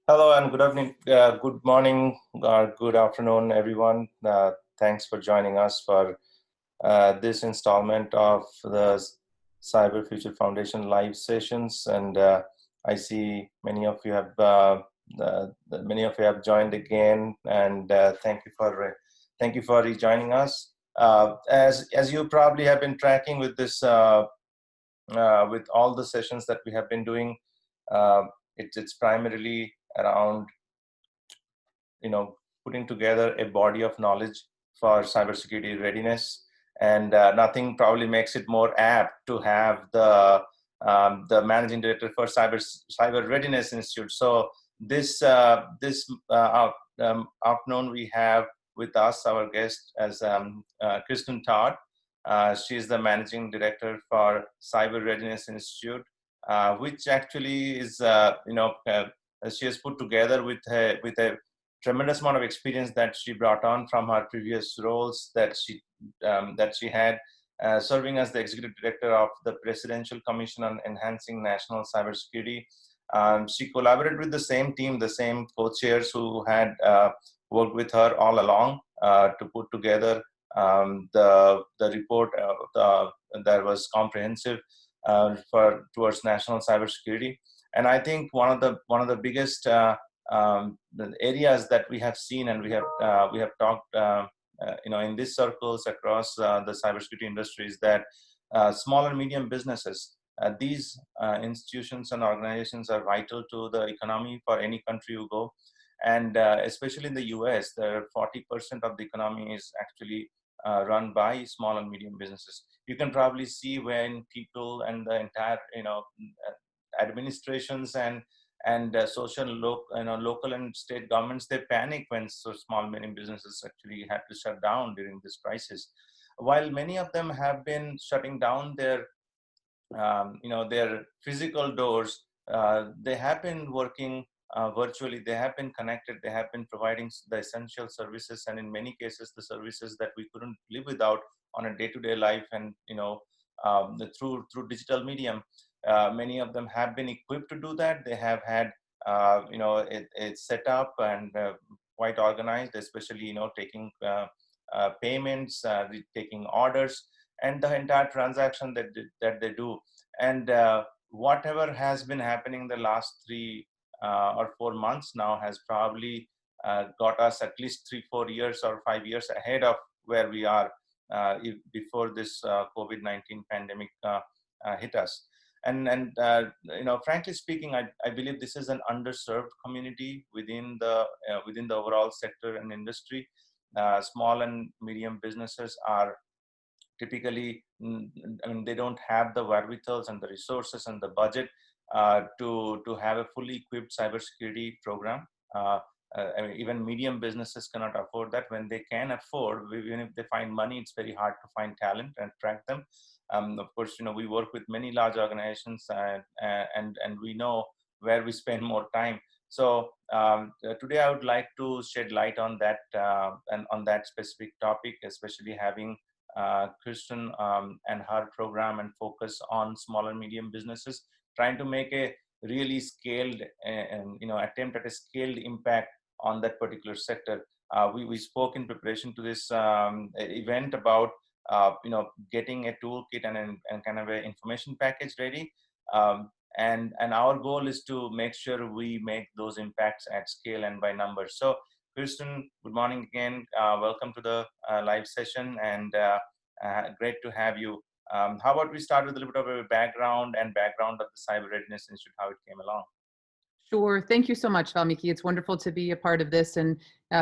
Hello and good evening, good morning, good afternoon, everyone. Thanks for joining us for this installment of the Cyber Future Foundation live sessions. And I see many of you have joined again, and thank you for rejoining us. As you probably have been tracking with this, with all the sessions that we have been doing, uh, it's primarily around putting together a body of knowledge for cybersecurity readiness, and nothing probably makes it more apt to have the managing director for Cyber Readiness Institute. So this afternoon we have with us our guest as Kiersten Todt. She is the managing director for Cyber Readiness Institute, which actually is she has put together with a tremendous amount of experience that she brought on from her previous roles that she had, serving as the executive director of the Presidential Commission on Enhancing National Cybersecurity. She collaborated with the same team, the same co-chairs who had worked with her all along to put together the report that was comprehensive towards national cybersecurity. And I think one of the biggest the areas that we have seen and we have talked in these circles across the cybersecurity industry is that small and medium businesses, these institutions and organizations are vital to the economy for any country you go, and especially in the US, 40% of the economy is actually run by small and medium businesses. You can probably see when people and the entire administrations and local and state governments, they panic when so small medium businesses actually had to shut down during this crisis. While many of them have been shutting down their physical doors, they have been working virtually. They have been connected. They have been providing the essential services, and in many cases, the services that we couldn't live without on a day-to-day life, and through digital medium. Many of them have been equipped to do that. They have had it set up and quite organized, especially taking payments, taking orders, and the entire transaction that they do. And whatever has been happening the last 3 or 4 months now has probably got us at least 3-4 years or 5 years ahead of where we are before this COVID-19 pandemic hit us. And frankly speaking, I believe this is an underserved community within the overall sector and industry. Small and medium businesses are typically, they don't have the wherewithals and the resources and the budget to have a fully equipped cybersecurity program. Even medium businesses cannot afford that. When they can afford, even if they find money, it's very hard to find talent and attract them. Of course, we work with many large organizations, and we know where we spend more time. So today I would like to shed light on that and on that specific topic, especially having Kiersten and her program and focus on small and medium businesses, trying to make a really scaled and attempt at a scaled impact on that particular sector. We spoke in preparation to this event about getting a toolkit and kind of an information package ready. And our goal is to make sure we make those impacts at scale and by numbers. So Kiersten, good morning again. Welcome to the live session, and great to have you. How about we start with a little bit of a background of the Cyber Readiness Institute, how it came along? Sure. Thank you so much, Valmiki. It's wonderful to be a part of this. And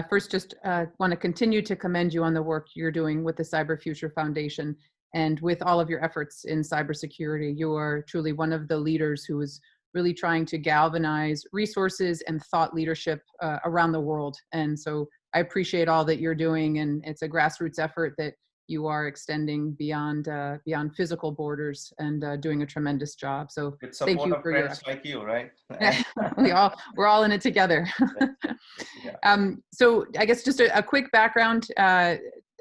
first, just want to continue to commend you on the work you're doing with the Cyber Future Foundation and with all of your efforts in cybersecurity. You are truly one of the leaders who is really trying to galvanize resources and thought leadership around the world. And so I appreciate all that you're doing, and it's a grassroots effort that you are extending beyond physical borders and doing a tremendous job. So thank you for your friends like you, right? We're all in it together. Yeah. So I guess just a quick background.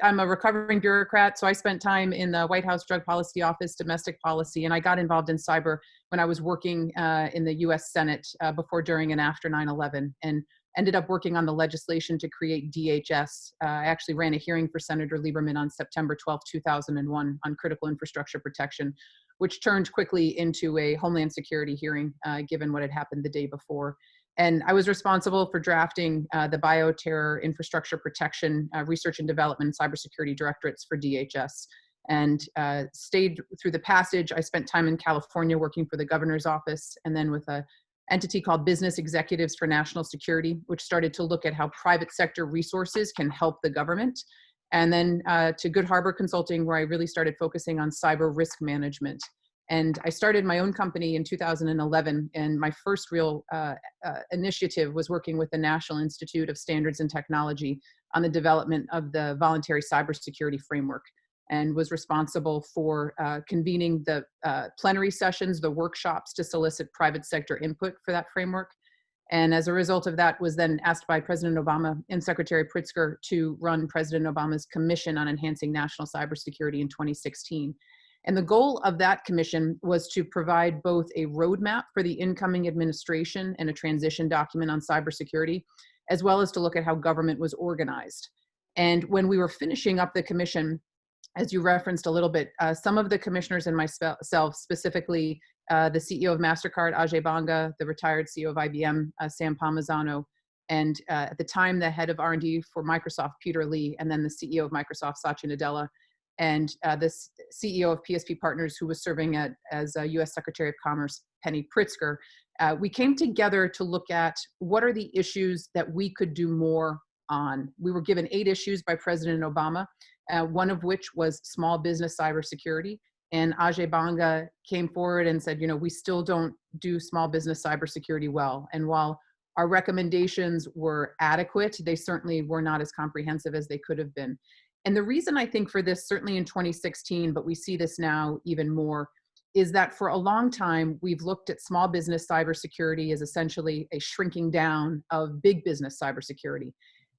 I'm a recovering bureaucrat, so I spent time in the White House Drug Policy Office, domestic policy, and I got involved in cyber when I was working in the U.S. Senate before, during, and after 9/11, and ended up working on the legislation to create DHS. I actually ran a hearing for Senator Lieberman on September 12, 2001 on critical infrastructure protection, which turned quickly into a Homeland Security hearing, given what had happened the day before. And I was responsible for drafting the Bioterror Infrastructure Protection Research and Development Cybersecurity Directorates for DHS, and stayed through the passage. I spent time in California working for the governor's office, and then with a entity called Business Executives for National Security, which started to look at how private sector resources can help the government. And then to Good Harbor Consulting, where I really started focusing on cyber risk management. And I started my own company in 2011, and my first real initiative was working with the National Institute of Standards and Technology on the development of the voluntary cybersecurity framework, and was responsible for convening the plenary sessions, the workshops to solicit private sector input for that framework. And as a result of that, was then asked by President Obama and Secretary Pritzker to run President Obama's Commission on Enhancing National Cybersecurity in 2016. And the goal of that commission was to provide both a roadmap for the incoming administration and a transition document on cybersecurity, as well as to look at how government was organized. And when we were finishing up the commission, as you referenced a little bit, some of the commissioners and myself, specifically the CEO of MasterCard, Ajay Banga, the retired CEO of IBM, Sam Palmisano, and at the time, the head of R&D for Microsoft, Peter Lee, and then the CEO of Microsoft, Satya Nadella, and the CEO of PSP Partners, who was serving as U.S. Secretary of Commerce, Penny Pritzker. We came together to look at what are the issues that we could do more on. We were given 8 issues by President Obama, one of which was small business cybersecurity. And Ajay Banga came forward and said, we still don't do small business cybersecurity well. And while our recommendations were adequate, they certainly were not as comprehensive as they could have been. And the reason I think for this, certainly in 2016, but we see this now even more, is that for a long time, we've looked at small business cybersecurity as essentially a shrinking down of big business cybersecurity.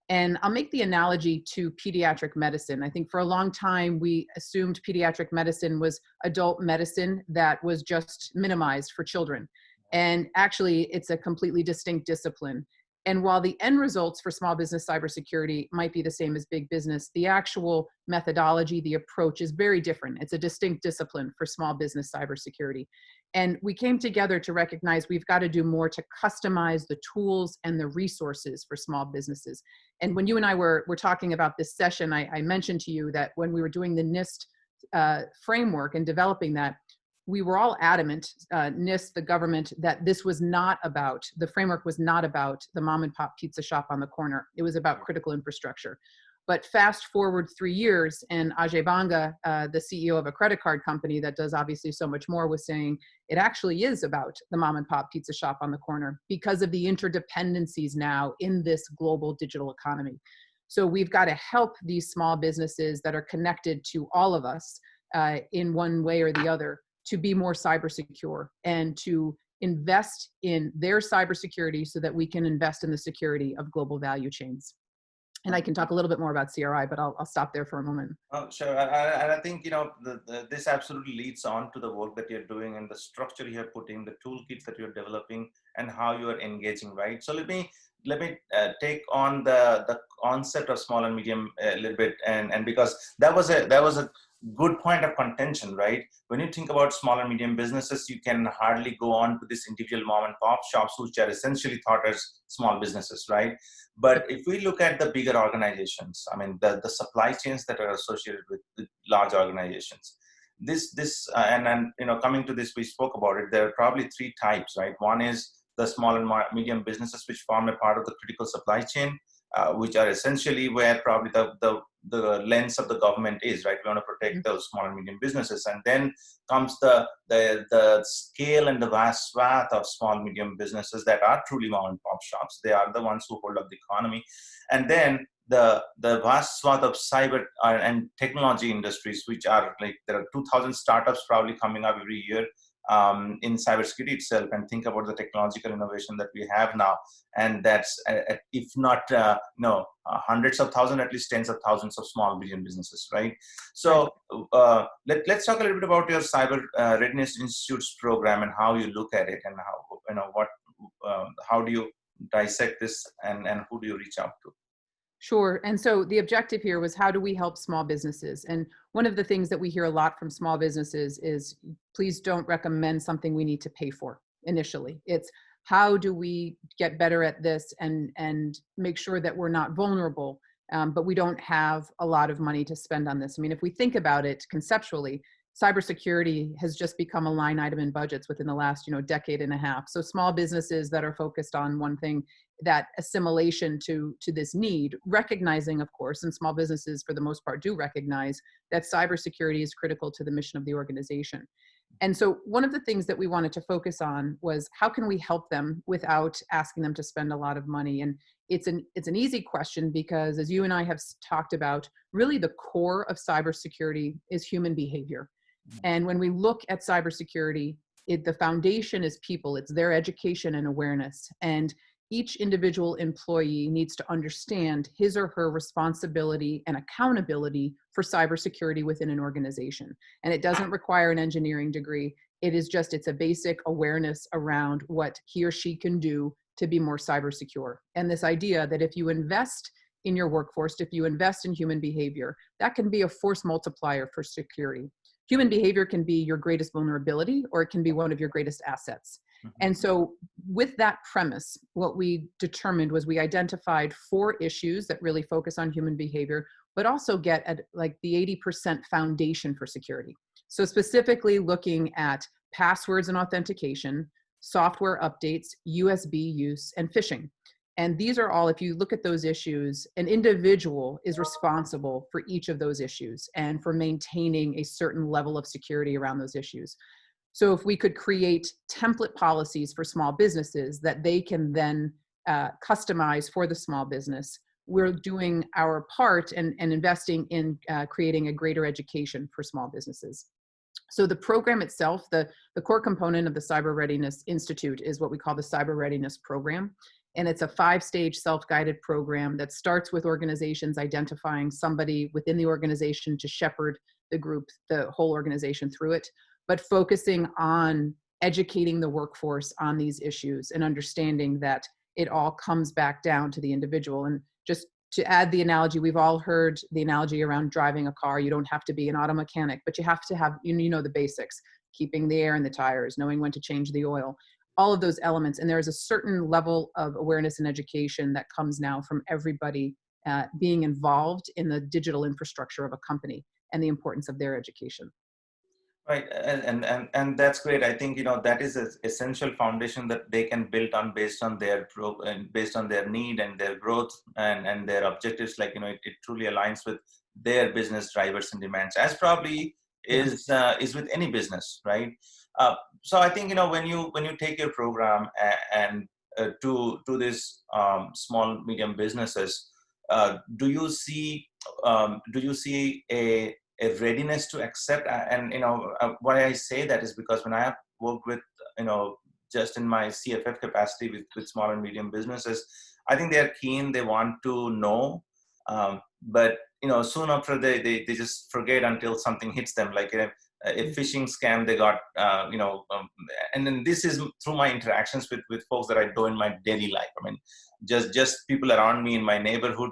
And I'll make the analogy to pediatric medicine. I think for a long time, we assumed pediatric medicine was adult medicine that was just minimized for children. And actually, it's a completely distinct discipline. And while the end results for small business cybersecurity might be the same as big business, the actual methodology, the approach is very different. It's a distinct discipline for small business cybersecurity. And we came together to recognize we've got to do more to customize the tools and the resources for small businesses. And when you and I were talking about this session, I mentioned to you that when we were doing the NIST framework and developing that, we were all adamant, NIST, the government, that this was not about, the framework was not about the mom and pop pizza shop on the corner. It was about critical infrastructure. But fast forward 3 years, and Ajay Banga, the CEO of a credit card company that does obviously so much more, was saying it actually is about the mom and pop pizza shop on the corner because of the interdependencies now in this global digital economy. So we've got to help these small businesses that are connected to all of us in one way or the other to be more cyber secure and to invest in their cybersecurity so that we can invest in the security of global value chains. And I can talk a little bit more about CRI, but I'll stop there for a moment. Oh, sure. And I think, this absolutely leads on to the work that you're doing and the structure you're putting, the toolkits that you're developing, and how you are engaging, right? So let me take on the concept of small and medium a little bit, and because that was a good point of contention, right? When you think about small and medium businesses, you can hardly go on to this individual mom and pop shops, which are essentially thought as small businesses, right? But if we look at the bigger organizations, I mean, the supply chains that are associated with large organizations, coming to this, we spoke about it. There are probably 3 types, right? One is the small and medium businesses, which form a part of the critical supply chain, which are essentially where probably the lens of the government is, right? We want to protect those small and medium businesses. And then comes the scale and the vast swath of small, medium businesses that are truly mom and pop shops. They are the ones who hold up the economy. And then the vast swath of cyber and technology industries, which are like, there are 2,000 startups probably coming up every year. in cybersecurity itself and think about the technological innovation that we have now. And that's, if not, hundreds of thousands, at least tens of thousands of small medium businesses, right? So let's talk a little bit about your Cyber Readiness Institute's program and how you look at it, and how do you dissect this, and who do you reach out to? Sure. And so the objective here was, how do we help small businesses? And one of the things that we hear a lot from small businesses is, please don't recommend something we need to pay for initially. It's, how do we get better at this and make sure that we're not vulnerable, but we don't have a lot of money to spend on this? I mean, if we think about it conceptually, cybersecurity has just become a line item in budgets within the last, decade and a half. So small businesses that are focused on one thing, that assimilation to this need, recognizing, of course, and small businesses for the most part do recognize that cybersecurity is critical to the mission of the organization. And so one of the things that we wanted to focus on was, how can we help them without asking them to spend a lot of money? And it's an easy question, because as you and I have talked about, really the core of cybersecurity is human behavior. And when we look at cybersecurity, the foundation is people. It's their education and awareness. And each individual employee needs to understand his or her responsibility and accountability for cybersecurity within an organization. And it doesn't require an engineering degree. It's a basic awareness around what he or she can do to be more cyber secure. And this idea that if you invest in your workforce, if you invest in human behavior, that can be a force multiplier for security. Human behavior can be your greatest vulnerability, or it can be one of your greatest assets. And so with that premise, what we determined was, we identified 4 issues that really focus on human behavior, but also get at like the 80% foundation for security. So specifically looking at passwords and authentication, software updates, USB use, and phishing. And these are all, if you look at those issues, an individual is responsible for each of those issues and for maintaining a certain level of security around those issues. So if we could create template policies for small businesses that they can then customize for the small business, we're doing our part and investing in creating a greater education for small businesses. So the program itself, the core component of the Cyber Readiness Institute is what we call the Cyber Readiness Program. And it's a 5-stage self-guided program that starts with organizations identifying somebody within the organization to shepherd the group, the whole organization through it, but focusing on educating the workforce on these issues and understanding that it all comes back down to the individual. And just to add the analogy, we've all heard the analogy around driving a car. You don't have to be an auto mechanic, but you have to have, the basics, keeping the air in the tires, knowing when to change the oil, all of those elements. And there's a certain level of awareness and education that comes now from everybody being involved in the digital infrastructure of a company and the importance of their education. Right, and that's great. I think that is an essential foundation that they can build on based on their need and their growth and their objectives. Like it truly aligns with their business drivers and demands, as probably is with any business, right? So I think when you take your program and to this small medium businesses, do you see a readiness to accept? And why I say that is because when I have worked with just in my CFF capacity with small and medium businesses, I think they are keen, they want to know, but soon after they just forget until something hits them, like a phishing scam they got, and then this is through my interactions with folks that I do in my daily life. I mean, just people around me in my neighborhood,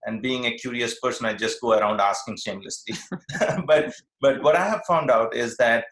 and being a curious person, I just go around asking shamelessly. but what I have found out is that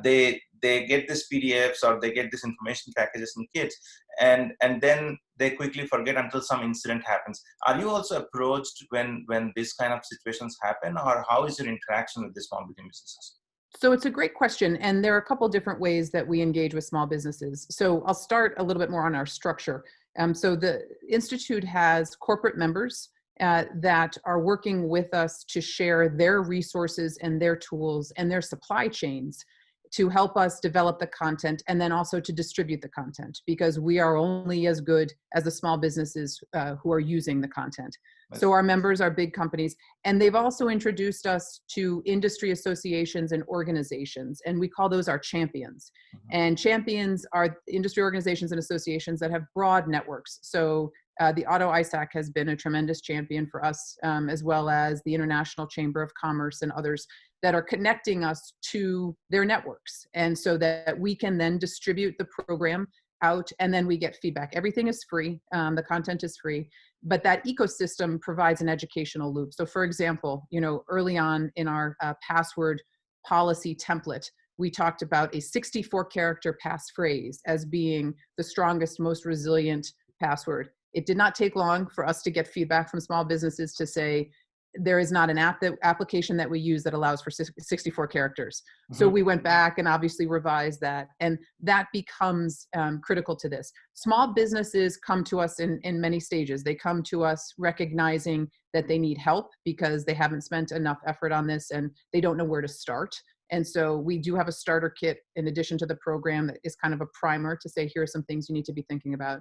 they get these PDFs or they get this information packages in kits, and then they quickly forget until some incident happens. Are you also approached when this kind of situations happen, or how is your interaction with the small businesses? So it's a great question. And there are a couple different ways that we engage with small businesses. So I'll start a little bit more on our structure. So the Institute has corporate members that are working with us to share their resources and their tools and their supply chains to help us develop the content and then also to distribute the content, because we are only as good as the small businesses who are using the content. So our members are big companies, and they've also introduced us to industry associations and organizations, and we call those our champions. And champions are industry organizations and associations that have broad networks. So the Auto ISAC has been a tremendous champion for us, as well as the International Chamber of Commerce and others that are connecting us to their networks. And so that we can then distribute the program out, and then we get feedback. Everything is free, the content is free, but that ecosystem provides an educational loop. So for example, early on in our password policy template, we talked about a 64-character passphrase as being the strongest, most resilient password. It did not take long for us to get feedback from small businesses to say, there is not an application that we use that allows for 64 characters. So we went back and obviously revised that, and that becomes critical to this. Small businesses come to us in many stages. They come to us recognizing that they need help because they haven't spent enough effort on this and they don't know where to start. And so we do have a starter kit in addition to the program that is kind of a primer to say, here are some things you need to be thinking about.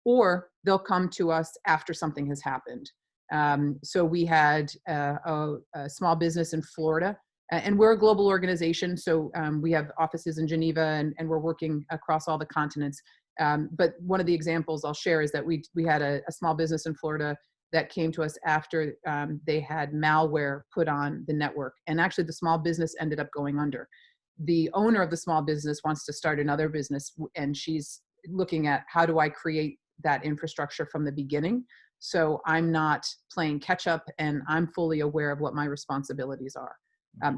Or they'll come to us after something has happened. So we had a small business in Florida, and we're a global organization. So we have offices in Geneva, and we're working across all the continents. But one of the examples I'll share is that we had a small business in Florida that came to us after they had malware put on the network. And actually the small business ended up going under. The owner of the small business wants to start another business, and she's looking at, how do I create that infrastructure from the beginning? So I'm not playing catch up, and I'm fully aware of what my responsibilities are.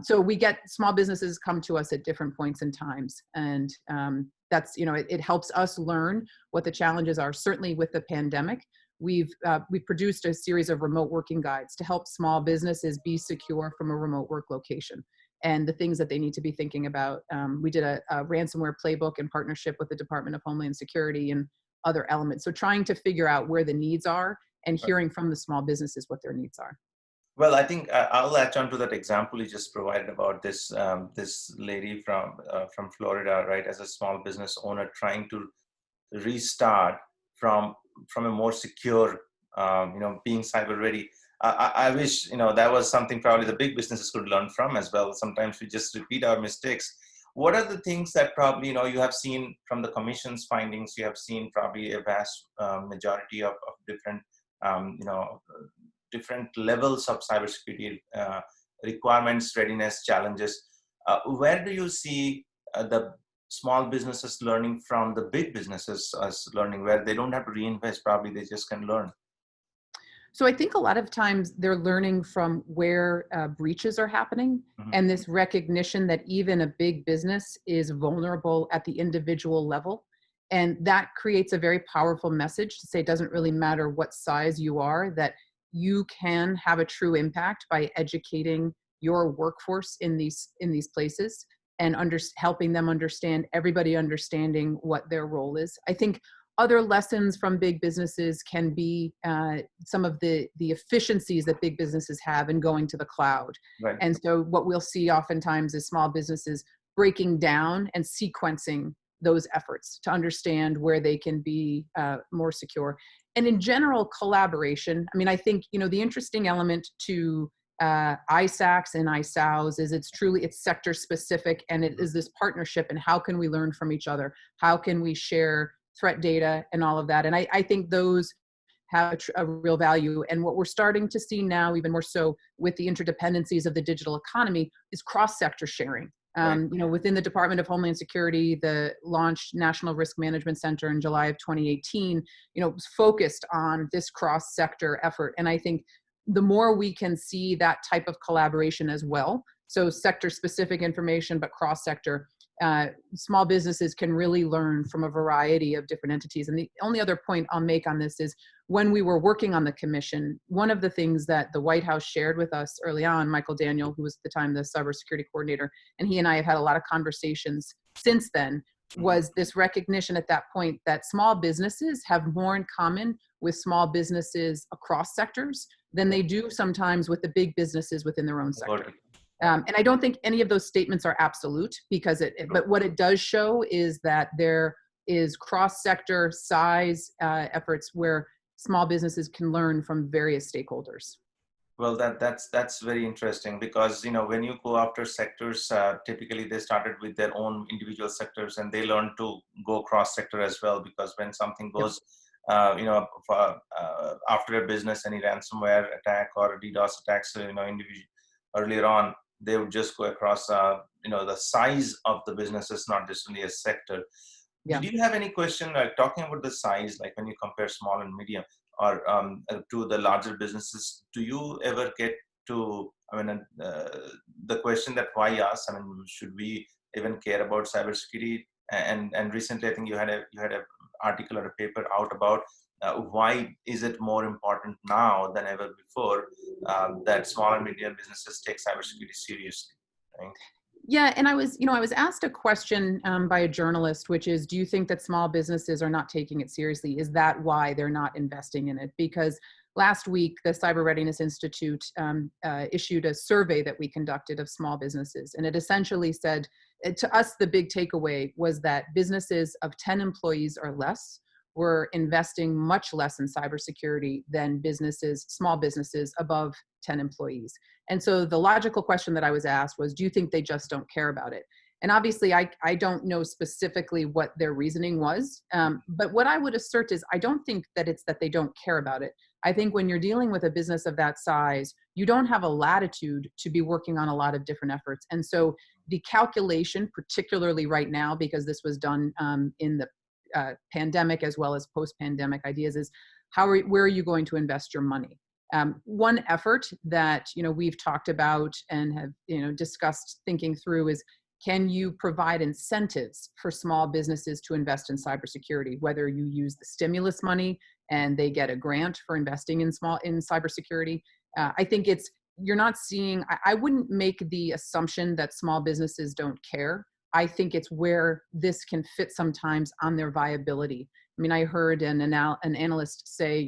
So we get small businesses come to us at different points in times, and that's, it helps us learn what the challenges are. Certainly with the pandemic, we've produced a series of remote working guides to help small businesses be secure from a remote work location and the things that they need to be thinking about. We did a ransomware playbook in partnership with the Department of Homeland Security and other elements. So trying to figure out where the needs are and hearing from the small businesses what their needs are. Well, I think I'll latch on to that example you just provided about this this lady from Florida, right, as a small business owner trying to restart from a more secure, being cyber ready. I wish that was something probably the big businesses could learn from as well. Sometimes we just repeat our mistakes. What are the things that probably you have seen from the Commission's findings? You have seen probably a vast majority of different different levels of cybersecurity requirements, readiness, challenges. Where do you see the small businesses learning from the big businesses as learning, where they don't have to reinvest, probably they just can learn? So I think a lot of times they're learning from where breaches are happening, and this recognition that even a big business is vulnerable at the individual level. And that creates a very powerful message to say it doesn't really matter what size you are, that you can have a true impact by educating your workforce in these places and helping them understand, everybody understanding what their role is. I think other lessons from big businesses can be some of the efficiencies that big businesses have in going to the cloud. Right. And so what we'll see oftentimes is small businesses breaking down and sequencing those efforts to understand where they can be more secure. And in general, collaboration. I mean, I think, the interesting element to ISACs and ISAOs is it's sector specific, and it is this partnership, and how can we learn from each other? How can we share threat data and all of that? And I think those have a real value. And what we're starting to see now, even more so with the interdependencies of the digital economy, is cross-sector sharing. Within the Department of Homeland Security, the launched National Risk Management Center in July of 2018, was focused on this cross-sector effort. And I think the more we can see that type of collaboration as well, so sector-specific information, but cross-sector, small businesses can really learn from a variety of different entities. And the only other point I'll make on this is, when we were working on the commission, one of the things that the White House shared with us early on, Michael Daniel, who was at the time the cybersecurity coordinator, and he and I have had a lot of conversations since then, was this recognition at that point that small businesses have more in common with small businesses across sectors than they do sometimes with the big businesses within their own sector. And I don't think any of those statements are absolute because but what it does show is that there is cross-sector size efforts where small businesses can learn from various stakeholders. Well, that's very interesting because, you know, when you go after sectors, typically they started with their own individual sectors and they learn to go cross sector as well, because when something goes, you know, after a business, any ransomware attack or DDoS attacks, you know, earlier on, they would just go across, you know, the size of the businesses, not just only a sector. Yeah. Did you have any question, like talking about the size, like when you compare small and medium, or to the larger businesses, do you ever get to, I mean, the question that why us? I mean, should we even care about cybersecurity? And recently, I think you had a article or a paper out about why is it more important now than ever before that small and medium businesses take cybersecurity seriously, right? Yeah, and I was asked a question by a journalist, which is, do you think that small businesses are not taking it seriously? Is that why they're not investing in it? Because last week, the Cyber Readiness Institute issued a survey that we conducted of small businesses. And it essentially said, to us, the big takeaway was that businesses of 10 employees or less were investing much less in cybersecurity than small businesses above 10 employees. And so the logical question that I was asked was, do you think they just don't care about it? And obviously, I don't know specifically what their reasoning was. But what I would assert is, I don't think that it's that they don't care about it. I think when you're dealing with a business of that size, you don't have a latitude to be working on a lot of different efforts. And so the calculation, particularly right now, because this was done in the pandemic as well as post-pandemic ideas, is where are you going to invest your money? One effort that we've talked about and have discussed thinking through is, can you provide incentives for small businesses to invest in cybersecurity? Whether you use the stimulus money and they get a grant for investing in cybersecurity, I think you're not seeing. I wouldn't make the assumption that small businesses don't care. I think it's where this can fit sometimes on their viability. I mean, I heard an analyst say,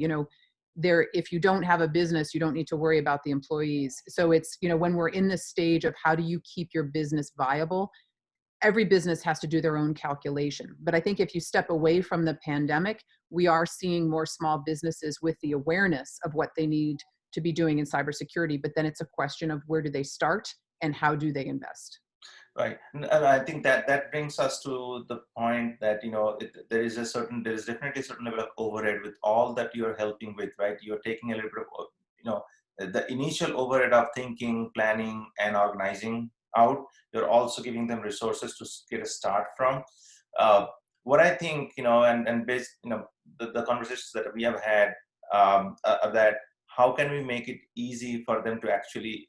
if you don't have a business, you don't need to worry about the employees. So it's, when we're in this stage of how do you keep your business viable, every business has to do their own calculation. But I think if you step away from the pandemic, we are seeing more small businesses with the awareness of what they need to be doing in cybersecurity. But then it's a question of, where do they start and how do they invest? Right, and I think that brings us to the point that there is definitely a certain level of overhead with all that you're helping with, right? You're taking a little bit of the initial overhead of thinking, planning, and organizing out. You're also giving them resources to get a start from. What I think and based the conversations that we have had that how can we make it easy for them to actually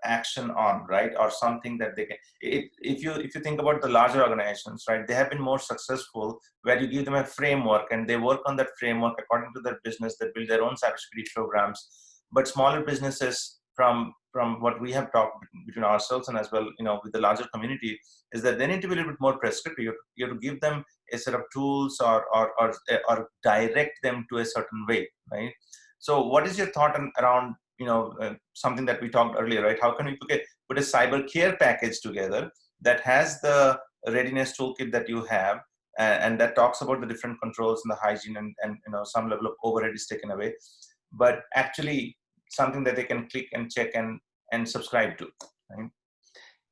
action on, right? Or something that they can, if you think about the larger organizations, right, they have been more successful where you give them a framework and they work on that framework according to their business. They build their own cybersecurity programs. But smaller businesses, from what we have talked between ourselves and as well with the larger community, is that they need to be a little bit more prescriptive. You have to give them a set of tools or direct them to a certain way, right? So what is your thought around something that we talked earlier, right? How can we put a cyber care package together that has the readiness toolkit that you have, and that talks about the different controls and the hygiene and some level of overhead is taken away, but actually something that they can click and check and subscribe to, right?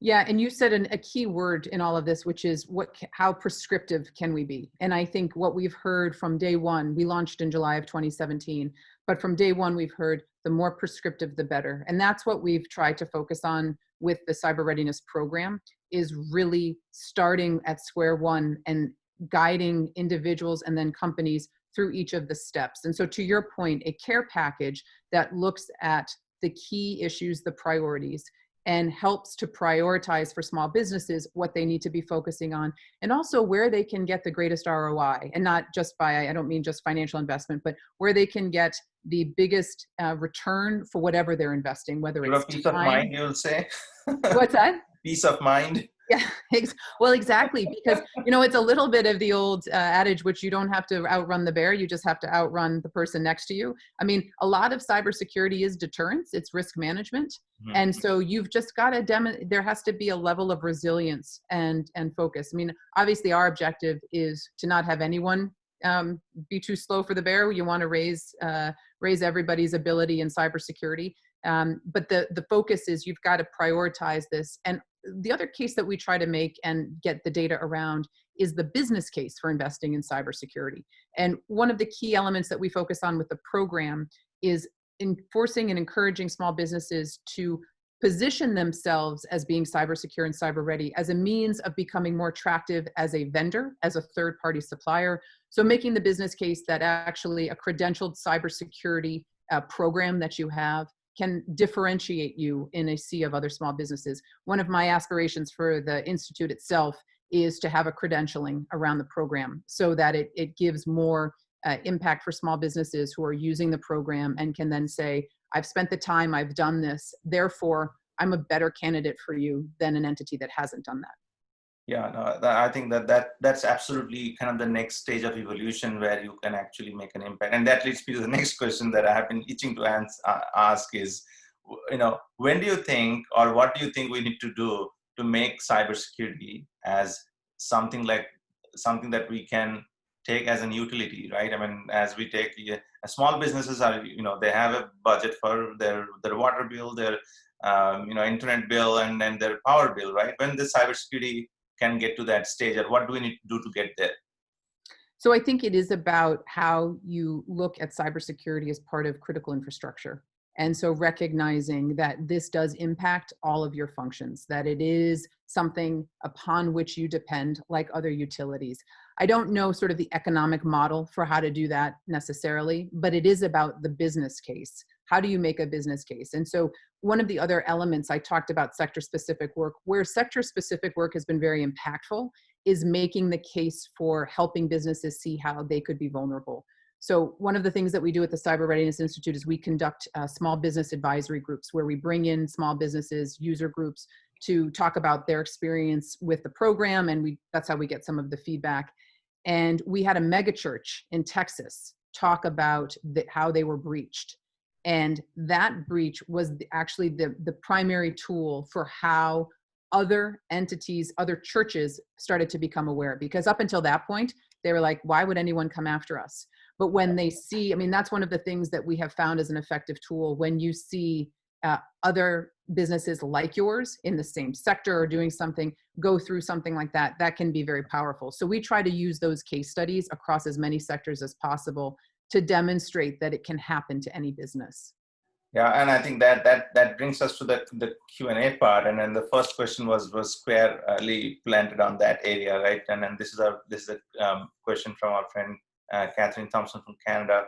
Yeah, and you said a key word in all of this, which is how prescriptive can we be? And I think what we've heard from day one, we launched in July of 2017, but from day one, we've heard the more prescriptive, the better. And that's what we've tried to focus on with the Cyber Readiness Program, is really starting at square one and guiding individuals and then companies through each of the steps. And so to your point, a care package that looks at the key issues, the priorities, and helps to prioritize for small businesses what they need to be focusing on, and also where they can get the greatest ROI, and not just I don't mean just financial investment, but where they can get the biggest return for whatever they're investing, whether it's peace of mind, you'll say. What's that? Peace of mind. Yeah, well, exactly, because, it's a little bit of the old adage, which you don't have to outrun the bear, you just have to outrun the person next to you. I mean, a lot of cybersecurity is deterrence, it's risk management. And Mhm. so you've just got to there has to be a level of resilience and focus. I mean, obviously our objective is to not have anyone be too slow for the bear. You want to raise everybody's ability in cybersecurity. But the focus is you've got to prioritize this. And the other case that we try to make and get the data around is the business case for investing in cybersecurity. And one of the key elements that we focus on with the program is enforcing and encouraging small businesses to position themselves as being cyber secure and cyber ready as a means of becoming more attractive as a vendor, as a third-party supplier. So making the business case that actually a credentialed cybersecurity program that you have can differentiate you in a sea of other small businesses. One of my aspirations for the Institute itself is to have a credentialing around the program so that it gives more impact for small businesses who are using the program and can then say, I've spent the time, I've done this, therefore I'm a better candidate for you than an entity that hasn't done that. Yeah, no, I think that's absolutely kind of the next stage of evolution where you can actually make an impact. And that leads me to the next question that I have been itching to ask is, when do you think, or what do you think we need to do to make cybersecurity as something that we can take as an utility, right? I mean, as we take small businesses are, they have a budget for their water bill, their internet bill, and then their power bill, right? When the cybersecurity can get to that stage, or what do we need to do to get there? So I think it is about how you look at cybersecurity as part of critical infrastructure. And so recognizing that this does impact all of your functions, that it is something upon which you depend like other utilities. I don't know sort of the economic model for how to do that necessarily, but it is about the business case. How do you make a business case? And so one of the other elements I talked about sector-specific work, where sector-specific work has been very impactful, is making the case for helping businesses see how they could be vulnerable. So one of the things that we do at the Cyber Readiness Institute is we conduct small business advisory groups where we bring in small businesses, user groups, to talk about their experience with the program, and that's how we get some of the feedback. And we had a mega church in Texas talk about how they were breached. And that breach was actually the primary tool for how other entities, other churches started to become aware. Because up until that point, they were like, why would anyone come after us? But when they see, I mean, that's one of the things that we have found as an effective tool. When you see other businesses like yours in the same sector or doing something, go through something like that, that can be very powerful. So we try to use those case studies across as many sectors as possible to demonstrate that it can happen to any business. Yeah, and I think that brings us to the Q&A part, and then the first question was squarely planted on that area, right? And then this is a question from our friend Catherine Thompson from Canada,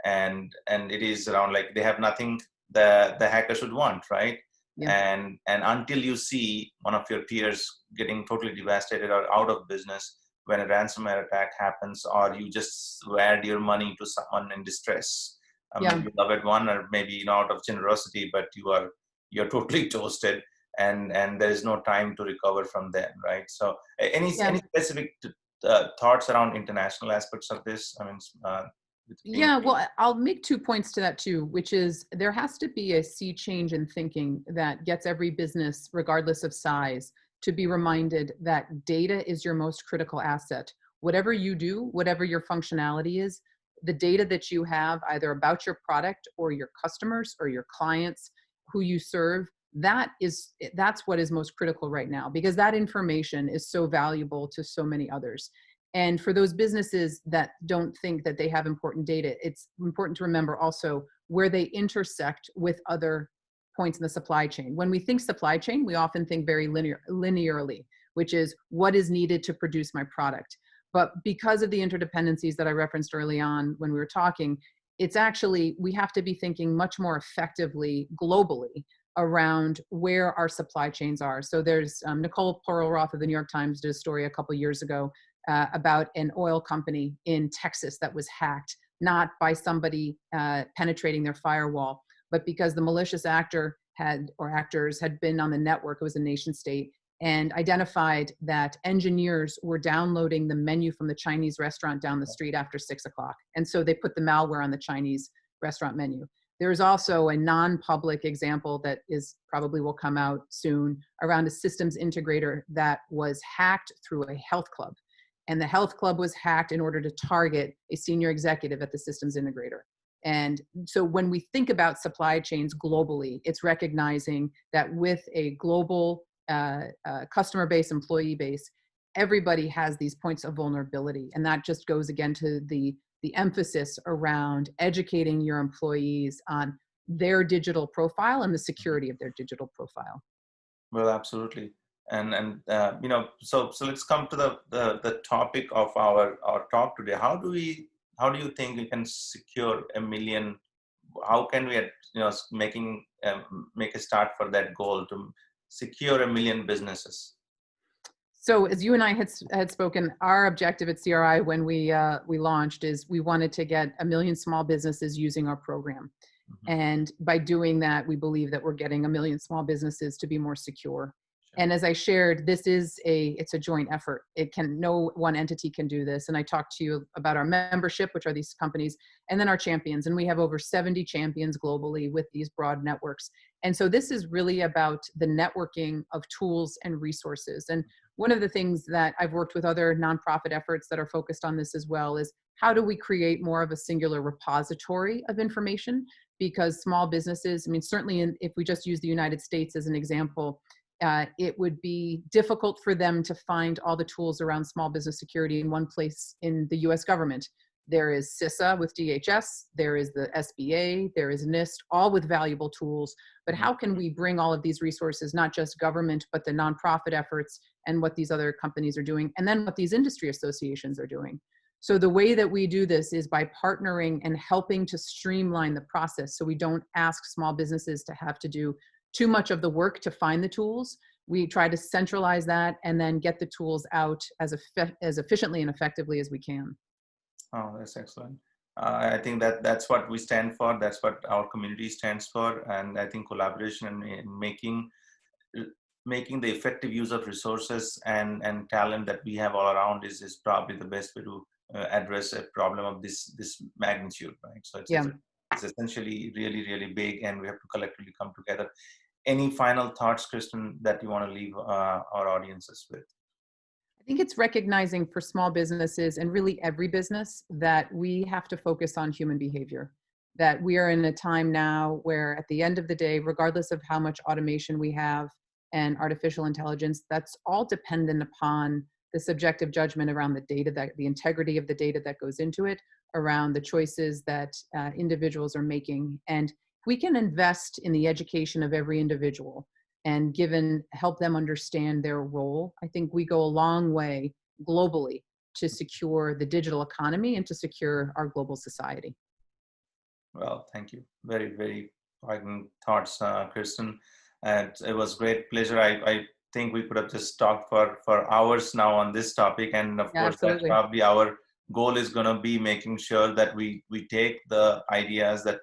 and it is around like they have nothing the hacker should want, right? Yeah. And until you see one of your peers getting totally devastated or out of business when a ransomware attack happens, or you just wired your money to someone in distress. Yeah. Maybe beloved one, or maybe out of generosity, but you're totally toasted, and there is no time to recover from them, right? So, any specific thoughts around international aspects of this? I mean, yeah, well, I'll make 2 points to that too, which is there has to be a sea change in thinking that gets every business, regardless of size, to be reminded that data is your most critical asset. Whatever you do, whatever your functionality is, the data that you have either about your product or your customers or your clients who you serve, that's what is most critical right now, because that information is so valuable to so many others. And for those businesses that don't think that they have important data, it's important to remember also where they intersect with other points in the supply chain. When we think supply chain, we often think very linearly, which is what is needed to produce my product. But because of the interdependencies that I referenced early on when we were talking, it's actually, we have to be thinking much more effectively globally around where our supply chains are. So there's Nicole Porlroth of the New York Times did a story a couple years ago about an oil company in Texas that was hacked, not by somebody penetrating their firewall, but because the malicious actor actors had been on the network. It was a nation state, and identified that engineers were downloading the menu from the Chinese restaurant down the street after 6 o'clock. And so they put the malware on the Chinese restaurant menu. There is also a non-public example that is probably will come out soon around a systems integrator that was hacked through a health club. And the health club was hacked in order to target a senior executive at the systems integrator. And so when we think about supply chains globally, it's recognizing that with a global customer base, employee base, everybody has these points of vulnerability. And that just goes again to the emphasis around educating your employees on their digital profile and the security of their digital profile. Well, absolutely. And you know, so let's come to the topic of our talk today. How do you think we can secure 1 million? How can we, make a start for that goal to secure 1 million businesses? So as you and I had spoken, our objective at CRI when we launched is we wanted to get 1 million small businesses using our program. Mm-hmm. And by doing that, we believe that we're getting 1 million small businesses to be more secure. And as I shared, it's a joint effort. No one entity can do this. And I talked to you about our membership, which are these companies, and then our champions. And we have over 70 champions globally with these broad networks. And so this is really about the networking of tools and resources. And one of the things that I've worked with other nonprofit efforts that are focused on this as well is how do we create more of a singular repository of information? Because small businesses, I mean, certainly if we just use the United States as an example, it would be difficult for them to find all the tools around small business security in one place in the US government. There is CISA with DHS, there is the SBA, there is NIST, all with valuable tools. But how can we bring all of these resources, not just government, but the nonprofit efforts and what these other companies are doing, and then what these industry associations are doing? So the way that we do this is by partnering and helping to streamline the process so we don't ask small businesses to have to do too much of the work to find the tools. We try to centralize that and then get the tools out as efficiently and effectively as we can. Oh, that's excellent. I think that's what we stand for. That's what our community stands for. And I think collaboration and making the effective use of resources and talent that we have all around is probably the best way to address a problem of this magnitude, right? So it's essentially really, really big, and we have to collectively come together. Any final thoughts, Kiersten, that you want to leave our audiences with? I think it's recognizing for small businesses and really every business that we have to focus on human behavior. That we are in a time now where at the end of the day, regardless of how much automation we have and artificial intelligence, that's all dependent upon the subjective judgment around the data, the integrity of the data that goes into it, around the choices that individuals are making. And we can invest in the education of every individual and help them understand their role. I think we go a long way globally to secure the digital economy and to secure our global society. Well, thank you. Very, very poignant thoughts, Kiersten. And it was great pleasure. I think we could have just talked for hours now on this topic. And of course, absolutely. That's probably our goal is going to be making sure that we take the ideas that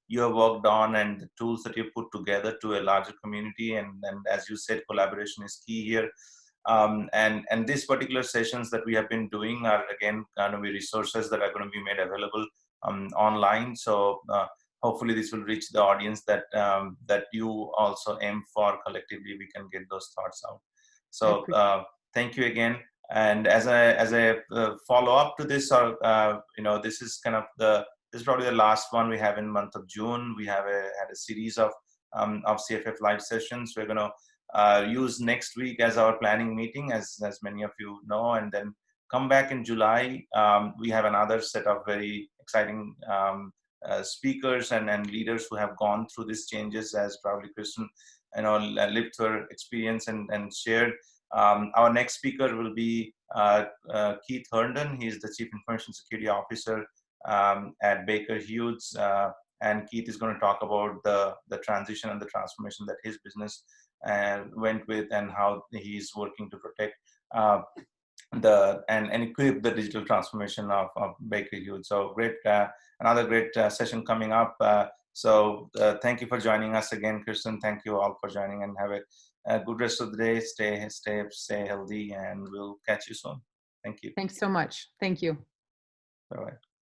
you have worked on and the tools that you put together to a larger community. And as you said, collaboration is key here. And these particular sessions that we have been doing are, again, going to be resources that are going to be made available online. So hopefully this will reach the audience that you also aim for. Collectively, we can get those thoughts out. So thank you again. And as a follow up to this, this is kind of this is probably the last one we have in month of June. We have had a series of CFFLive sessions. We're going to use next week as our planning meeting, as many of you know, and then come back in July. We have another set of very exciting speakers and leaders who have gone through these changes, as probably Kiersten lived her experience and shared. Our next speaker will be Keith Herndon. He's the Chief Information Security Officer at Baker Hughes, and Keith is going to talk about the transition and the transformation that his business went with, and how he's working to protect and equip the digital transformation of Baker Hughes. So great, another great session coming up. So thank you for joining us again, Kiersten. Thank you all for joining, and have a good rest of the day. Stay healthy, and we'll catch you soon. Thank you. Thanks so much. Thank you. Bye-bye.